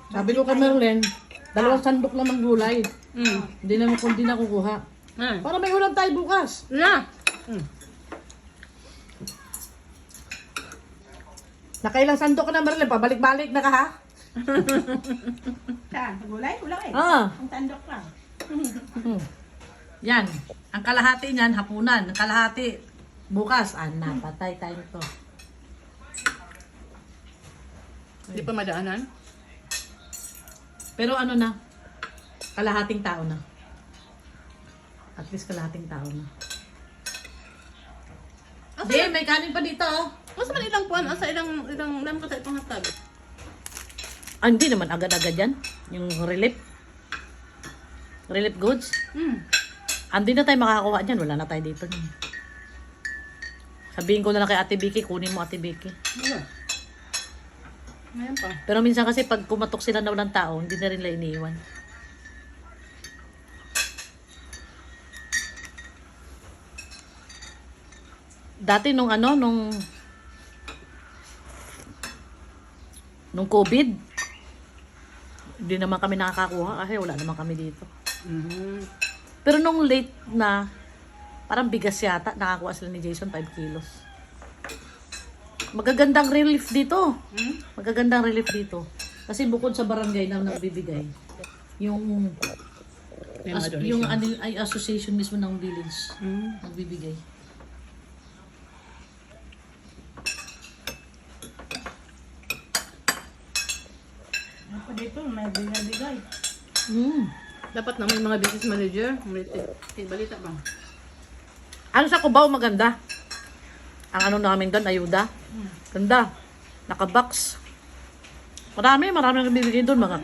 Sabi ko kay Merlin, 2 sandok lang ng gulay. Hindi naman kundi na kukuha. Para may ulam tayo bukas. Nakailang sandok ka na Merlin, pabalik-balik na ka ha? Saan? Gulay? Kulang eh. Ang tandok lang. Yan. Ang kalahati niyan, hapunan. Ang kalahati, bukas. Napatay tayo to. Hindi pa madaanan? Pero ano na, kalahating tao na. At least kalahating tao na. Hindi, may kanin pa dito oh. Masa man ilang puan? Asa ilang lam ka sa itong hatag? Hindi naman agad-agad yan. Yung relief. Relief goods. Hindi na tayo makakakuha dyan. Wala na tayo dito. Sabihin ko na lang kay Ate Vicky, kunin mo Ate Vicky. Ngayon pa. Pero minsan kasi pag kumatok sila na walang tao, hindi na rin nila iniiwan. Dati nung COVID, hindi naman kami nakakakuha kasi wala naman kami dito. Pero nung late na, parang bigas yata, nakakuha sila ni Jason 5 kilos. Magagandang relief dito. Magagandang relief dito. Kasi bukod sa barangay na nagbibigay, yung association mismo ng village nagbibigay. Ako dito, may bigay-bigay. Dapat na may mga business manager. Balita ba? Ano sa Cubao maganda? Ang namin doon, ayuda. Ganda. Naka-box. Marami nagbibigay doon.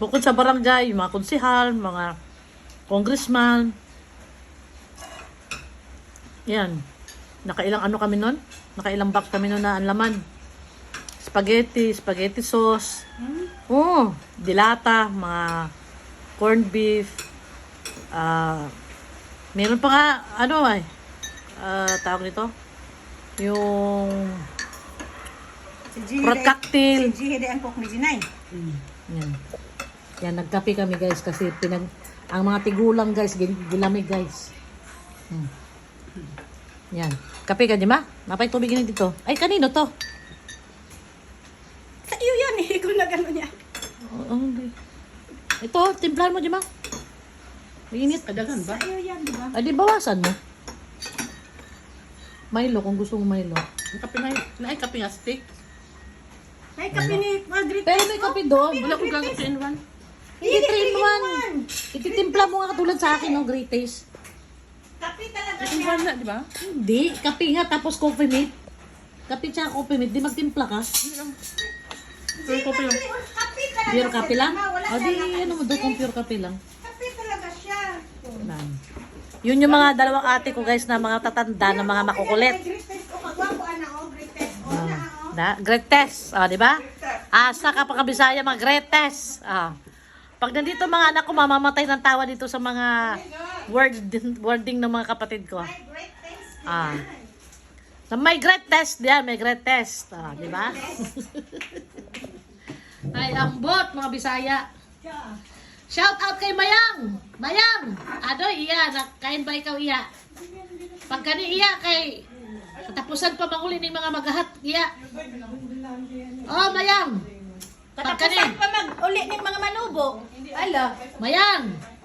Bukod sa barangay, mga konsihal, mga congressman. Yan. Nakailang kami noon? Nakailang box kami noon na ang laman. Spaghetti sauce. Dilata, mga corned beef. Meron pa nga, tawag nito? Yung fruit cocktail. Si Jihide ang cook ni Jinay. Yan, nagkape kami guys kasi ang mga tigulang guys, gilamig guys. Yan. Kape ka, di ba? Mapay tubig na dito. Ay, kanino to? Sa iyo yan eh, kung nagano niya. Ito, timplahan mo, di ba? Mainit. Kadagan ba? Sa iyo yan, di ba? Ay, di bawasan mo. Milo, kung gusto mo Milo. Kape na kape nga stick. Ay, kape ni Margaret. Pero may kape doon. Wala ko gagawin sa inwan. Hindi 3-in-1. Ititimpla mo nga katulad sa akin ng Great Taste. Kape talaga siya. Inwan na, di ba? Hindi, kape nga tapos coffee mate. Kape tsaka coffee mate, di magtimpla ka. Pero kape lang. Kape talaga Pure kape lang? Wala O di, siya ano mo doon kung pure kape lang. Kape talaga siya. Yun yung mga dalawang ate ko guys na mga tatanda na mga makukulit. Great test o kagwapo great test o Great test, di ba? Asa ka pa kabisaya mga great test. Pag nandito mga anak ko, mamamatay ng tawa dito sa mga wording ng mga kapatid ko. great test. Na may great test diyan, may great test. Di ba? Ay, ambot mga Bisaya. Shout out kay Mayang. Mayang. Iya, kain ba ikaw iya? Pag kani iya kay katapusan pa manguli ning mga magahat iya. Mayang. Katapusan pa mag-uli ng mga manubo. Ala. Mayang.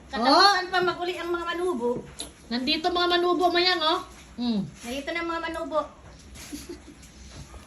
Katapusan pa mag-uli ang mga manubo. Nandito mga manubo Mayang Nandito na mga manubo.